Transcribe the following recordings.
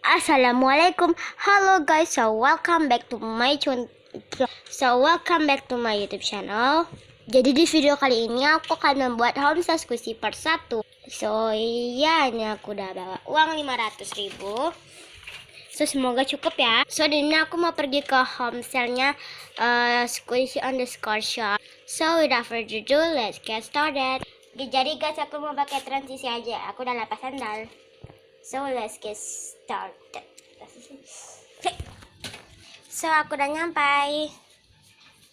Assalamualaikum, hello guys, so welcome back to my YouTube channel. Jadi di video kali ini aku akan membuat homestay squishy part 1. So iya, ini aku udah bawa uang 500.000. So semoga cukup ya. So ini aku mau pergi ke homestaynya squishy underscore shop. So without further ado, let's get started. Jadi guys, aku mau pakai transisi aja. Aku udah lepas sandal. So let's get started. Okay. So aku udah nyampai.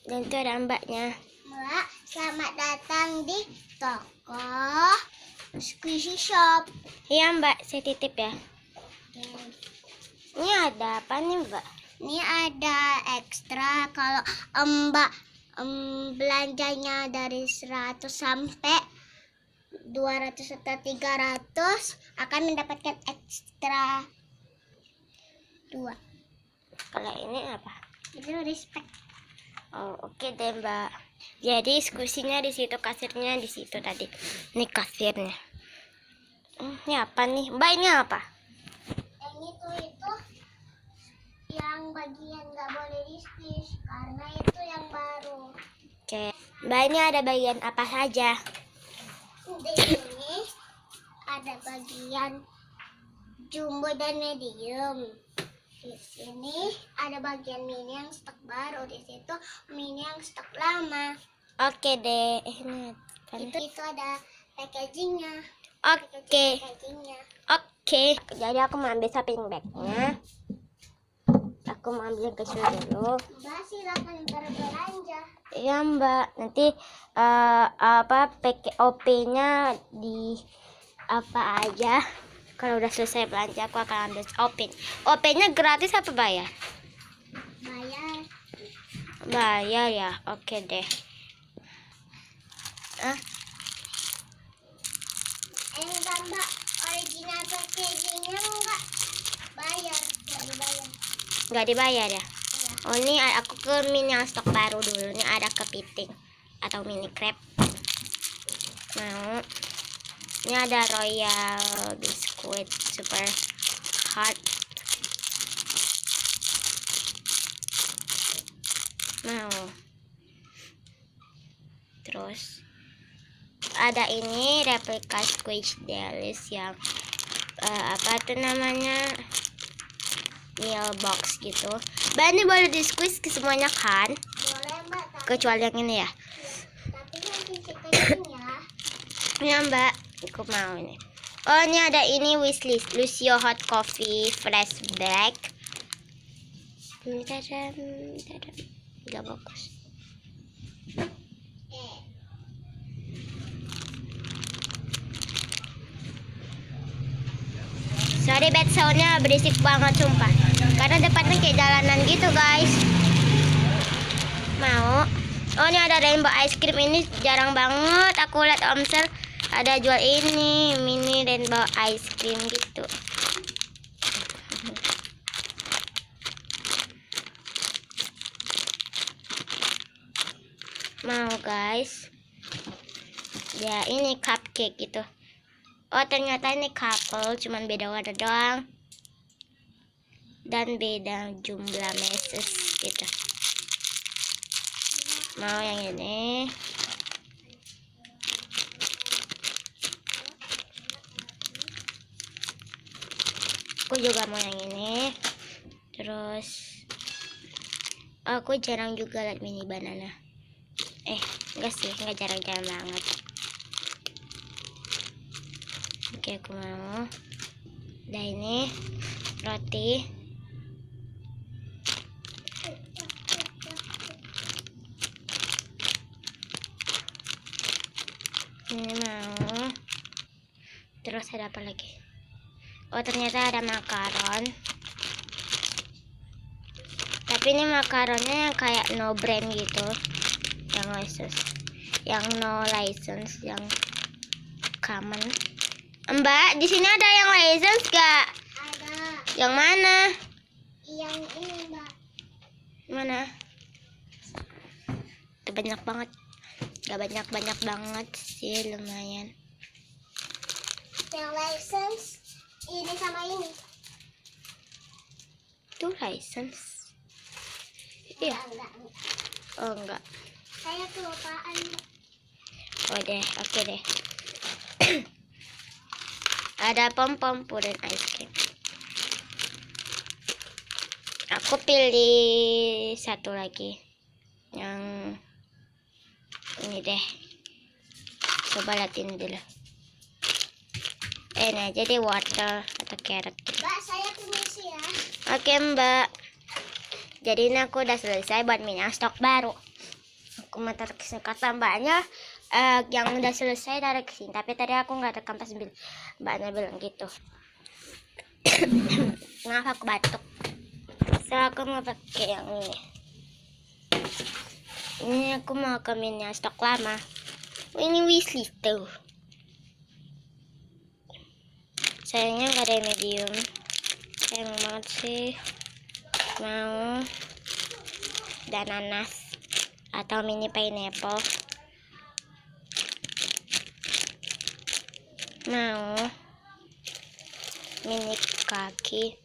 Dan itu ada mbaknya. Mbak, selamat datang di toko Squishy Shop. Iya mbak, saya titip ya. Ini ada apa nih mbak? Ini ada ekstra kalau mbak belanjanya dari 100 sampai 200 atau 300 akan mendapatkan ekstra 2. Kalau ini apa? Itu respect. Oh oke deh mbak. Jadi squishy-nya di situ, kasirnya di situ tadi. Ini kasirnya. Ini apa nih mbak? Ini apa? Yang itu yang bagian nggak boleh di squish karena itu yang baru. Oke, mbak ini ada bagian apa saja? Di sini ada bagian jumbo dan medium. Di sini ada bagian mini yang stok baru. Di situ mini yang stok lama. Oke deh. Ini kan. Itu ada packagingnya. Oke. Packagingnya. Oke. Jadi aku mau ambil shopping bagnya. Aku mau ambil kesu dulu. Mbak silakan berbelanja. Iya mbak. Nanti OP-nya di apa aja. Kalau udah selesai belanja aku akan ambil OP-nya gratis apa bayar? Bayar. Bayar ya. Oke deh. Enggak mbak, original packagingnya enggak bayar, enggak dibayar. Nggak dibayar ya? Iya. Oh ini aku ke mini yang stok baru dulu. Ini ada kepiting atau mini crab. Mau. Ini ada royal biscuit super hard. Mau. Terus ada ini replika squish delis yang apa tuh namanya, meal box gitu. Mbak ini boleh di squeeze ke semuanya kan? Boleh mbak, Kecuali yang ini ya. tapi nanti packagingnya. Ya mbak, aku mau ini. Oh ini ada ini wishlist Lucio hot coffee fresh black. Gak bagus. Sorry bed soundnya berisik banget sumpah. Karena depannya kayak jalanan gitu guys. Mau? Oh ini ada rainbow ice cream, ini jarang banget aku lihat omsel ada jual ini mini rainbow ice cream gitu. Mau guys? Ya ini cupcake gitu. Oh ternyata ini couple, cuman beda warna doang dan beda jumlah meses gitu. Mau yang ini. Aku juga mau yang ini. Terus aku jarang juga lihat mini banana. Enggak sih, enggak jarang-jarang banget. Oke, aku mau. Nah ini roti. Ini mau. Terus ada apa lagi? Oh ternyata ada makaron. Tapi ini makaronnya yang kayak no brand gitu. Yang license, yang no license, yang common. Mbak, di sini ada yang license gak? Ada. Yang mana? Yang ini mbak. Mana? Itu banyak banget. Gak banyak banget sih, lumayan. Yang license ini sama ini. Hisense. Iya. Enggak. Oh enggak. Saya kelupaan. Oh deh, oke deh. Ada pom-pom dan ice cream. Aku pilih satu lagi. Yang ini deh. Coba liatin dulu. Ini aja deh, water atau carrot. Mbak, saya permisi ya. Oke mbak. Jadi ini aku udah selesai buat minyak stok baru. Aku mau taruh kata mbaknya yang udah selesai taruh kesini. Tapi tadi aku nggak rekam pas mbaknya bilang gitu. Kenapa aku batuk? So aku mau pakai yang ini. Ini aku mau ke minyak stok lama. Ini wishlist tuh. Sayangnya nggak ada yang medium. Sayang banget sih. Mau dan nanas atau mini pineapple. Mau mini kaki.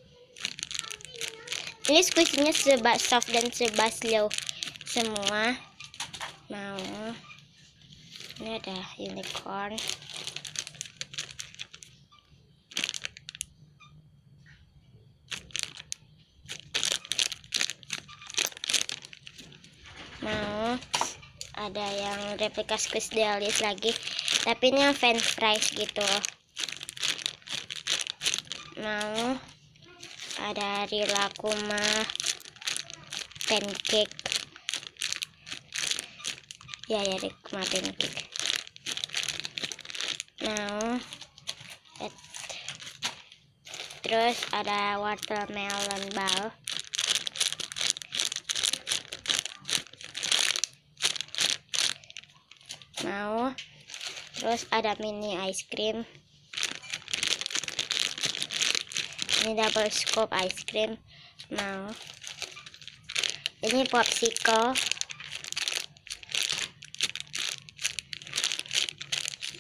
Ini squishy-nya serba soft dan serba slow semua. Mau. Ini ada unicorn. Mau ada yang replika Squishmallows lagi, tapi ini yang french fries gitu. Mau ada Rilakkuma pancake. Ya Rilakkuma pancake. Mau terus ada watermelon ball. Mau terus ada mini ice cream. Ini double scoop ice cream. Mau ini popsicle.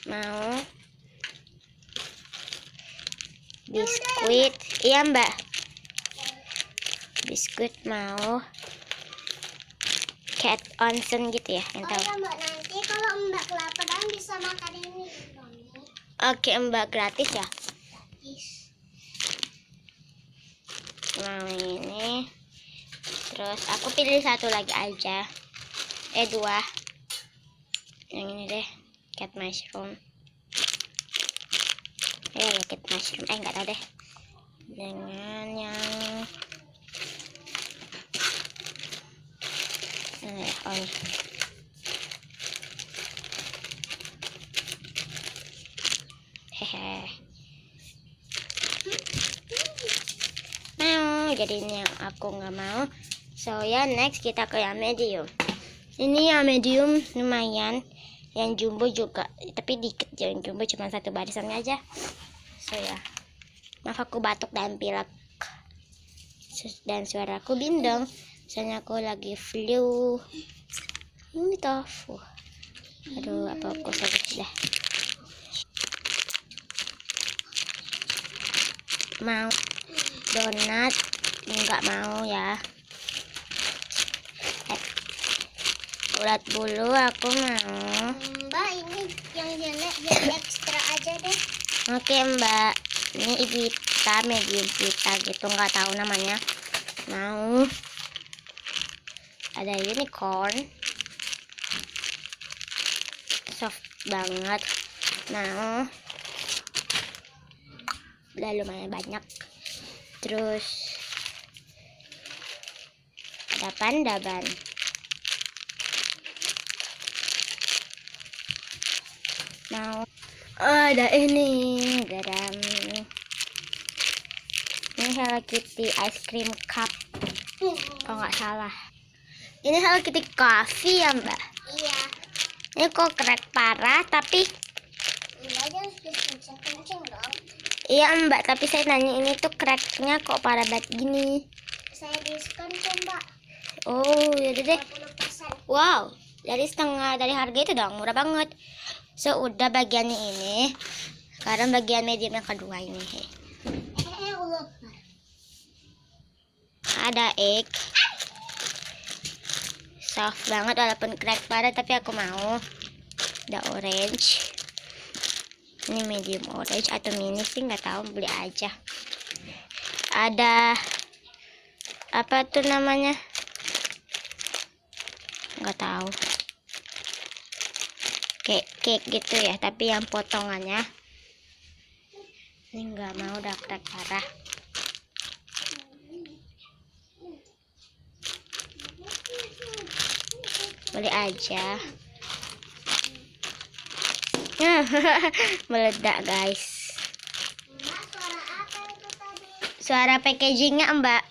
Mau biskuit. Iya mbak, biskuit. Mau cat onsen gitu ya, yang Oh tahu. ya mbak, nanti kalau mbak kelaparan bisa makan ini. Oke mbak, gratis ya. Gratis. Mau ini. Terus aku pilih satu lagi aja. Dua. Yang ini deh, cat mushroom. Ya cat mushroom. Nggak tahu deh. Dengan yang oh. Hehe. Mau, jadi ini yang aku nggak mau. So ya, next kita ke yang medium. Ini yang medium lumayan. Yang jumbo juga, tapi dikit. Yang jumbo cuma satu barisannya aja. So ya, maaf aku batuk dan pilek dan suaraku bindeng. Soalnya aku lagi flu. Ini tofu. Aduh, apa aku sakit dah. Mau donat? Enggak mau ya. Ulat bulu aku mau. Mbak, ini yang jelek jadi ekstra aja deh. Oke mbak, ini vita, medium vita gitu, nggak tahu namanya. Mau. Ada unicorn, soft banget. Mau. Udah lumayan banyak. Terus ada panda ban. Mau. Ada ini garam. Ini Hello Kitty ice cream cup kalau nggak salah. Ini Hello Kitty coffee ya mbak. Iya. Ini kok crack parah tapi Mbak jangan kenceng-kenceng dong. iya mbak, tapi saya nanya ini tuh cracknya kok parah banget gini. Saya diskon tuh mbak. Oh yaudah deh. 50%. Wow, dari setengah dari harga itu dong, murah banget. So udah bagiannya ini. Sekarang bagian medium yang kedua ini. Ulap. ada egg. Soft banget walaupun crack parah, tapi aku mau. Ada orange. Ini medium orange atau mini sih, nggak tahu, beli aja. Ada apa tuh namanya? Nggak tahu. Cake gitu ya, tapi yang potongannya. Ini nggak mau, udah crack parah. Beli aja. Meledak guys. Mbak, suara apa itu tadi? Suara packagingnya Mbak.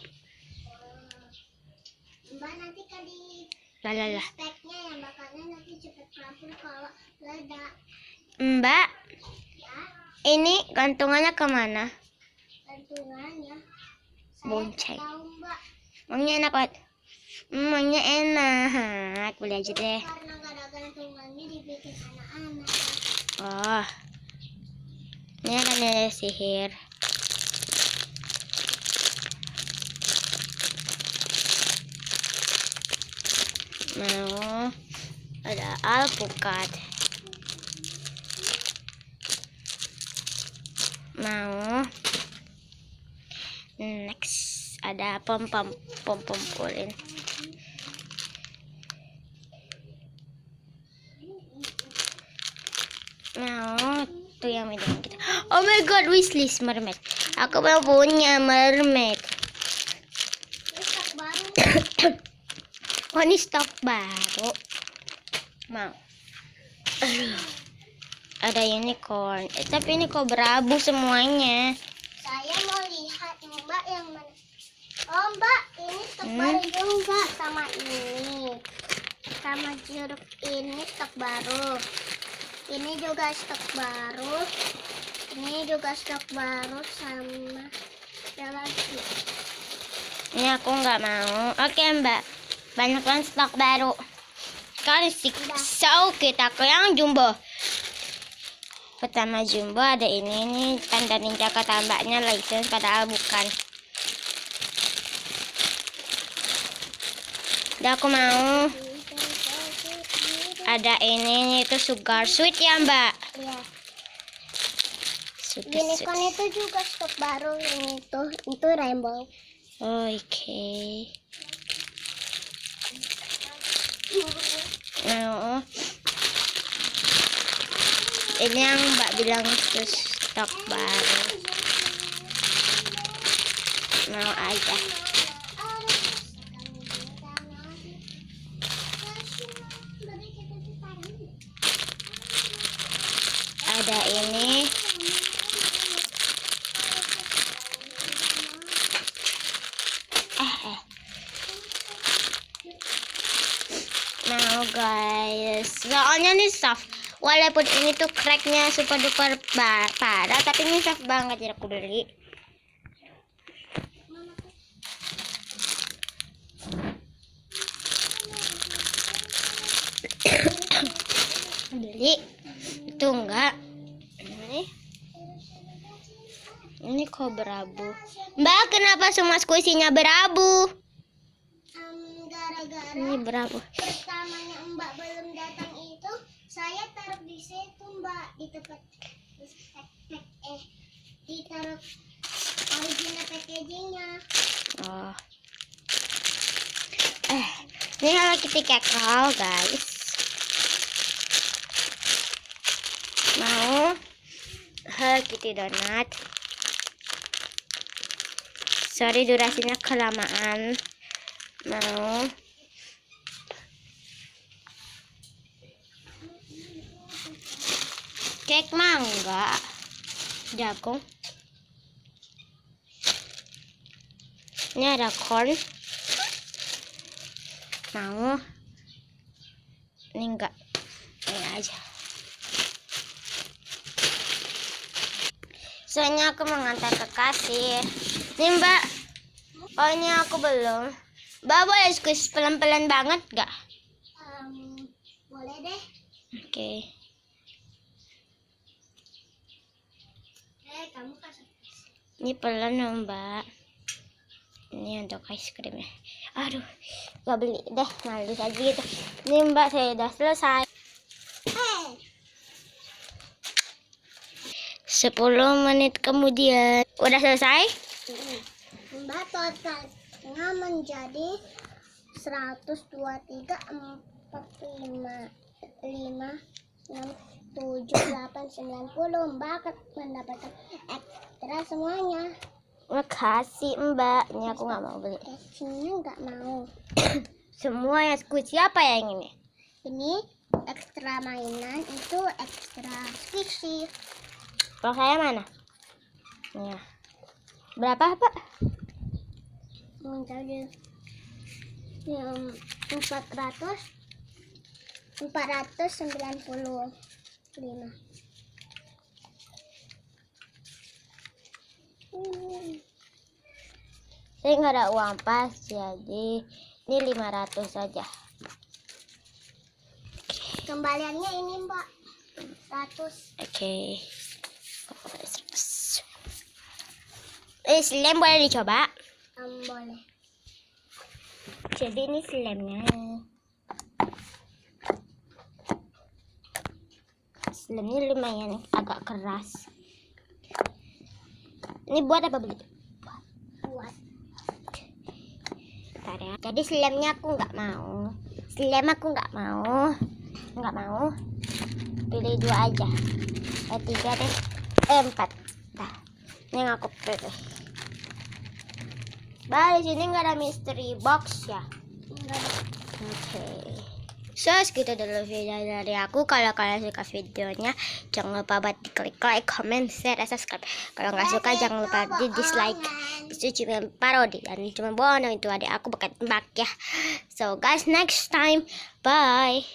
Mbak, nanti kan di Lalalah. speknya ya, makanya nanti cepet kabur kalau ledak. Mbak, Ya, ini gantungannya kemana? gantungannya. Saya Bonceng. tahu Mbak, Emangnya enak banget. Emangnya enak. Beli aja deh. karena nggak ada gantungannya dibikin anak-anak. Oh, ini ada nilai sihir. Mau ada alpukat. Mau next ada pom pulin. Mau tuh yang medium gitu. Oh my god, wishlist mermaid. Aku mau punya mermaid. Ini stok baru. Oh, ini stok baru. Mau. Aduh. Ada unicorn. Tapi ini kok berabu semuanya. Saya mau lihat Mbak yang mana. Oh Mbak, ini stok baru juga sama ini. Sama jeruk ini stok baru. Ini juga stok baru. Ini juga stok baru sama ada lagi. Ini aku nggak mau. Oke Mbak, banyak banget stok baru. Sekarang so kita ke yang jumbo. Pertama jumbo ada ini nih, tanda ninja ketambaknya license, padahal bukan. Udah aku mau. Ada ini nih, itu sugar sweet ya Mbak. Iya. Sugar Unicorn sweet. itu juga stok baru ini itu rainbow. Oke. Mau. Ini yang Mbak bilang itu stok baru. Mau aja. Ada ini. Mau guys. Soalnya nih soft. Walaupun ini tuh cracknya super duper parah, tapi ini soft banget, jadi aku beli. Beli. Itu enggak. Ini kok berabu. Mbak, kenapa semua squishy-nya berabu? Gara-gara Ini berabu. pertamanya Mbak belum datang itu, saya taruh di situ Mbak, di tempat ditaruh original packagingnya. Oh. Ini Hello Kitty Cacao, guys. Mau Hello Kitty donat. Sorry durasinya kelamaan. Mau cake mangga. Jagung. Ini ada corn. Mau. Ini enggak. Ini aja. Soalnya aku mengantar ke kasir. Nih Mbak. Oh ini aku belum. Mbak boleh squeeze pelan-pelan banget gak? Boleh deh. Oke. Kamu kasih. Ini pelan ya Mbak. Ini untuk ice creamnya. Aduh, gak beli deh, malu aja gitu. Ini Mbak, saya udah selesai. 10 menit kemudian. Udah selesai? Mbak, totalnya menjadi 123, 45, 5, 6, 7, 8, 90. Mbak mendapatkan ekstra semuanya. Makasih Mbak. Ini aku nggak mau beli. Sini nggak mau. Semua yang squishy apa yang ini? Ini ekstra mainan, itu ekstra squishy. Kalau saya mana? Ya. Berapa Pak? Menjadi 495. Saya nggak ada uang pas, jadi ini 500 saja. Kembaliannya ini Mbak, 100. Oke. Slime boleh dicoba? Boleh. Jadi ini slime-nya. Slime-nya lumayan agak keras. Ini buat apa beli? Buat. Bentar ya. Jadi slime-nya aku nggak mau. Slime aku nggak mau. Nggak mau. Pilih 2 aja. 3 deh. 4. Dah. Ini yang aku pilih. Bah, di sini nggak ada mystery box ya. Enggak ada. Oke. So, segitu dulu video dari aku. Kalau kalian suka videonya, jangan lupa buat diklik like, comment, share, dan subscribe. Kalau nggak suka, jangan lupa di dislike. Itu cuma parodi dan cuma bohong, itu adik aku bukan tembak ya. So guys, next time, bye.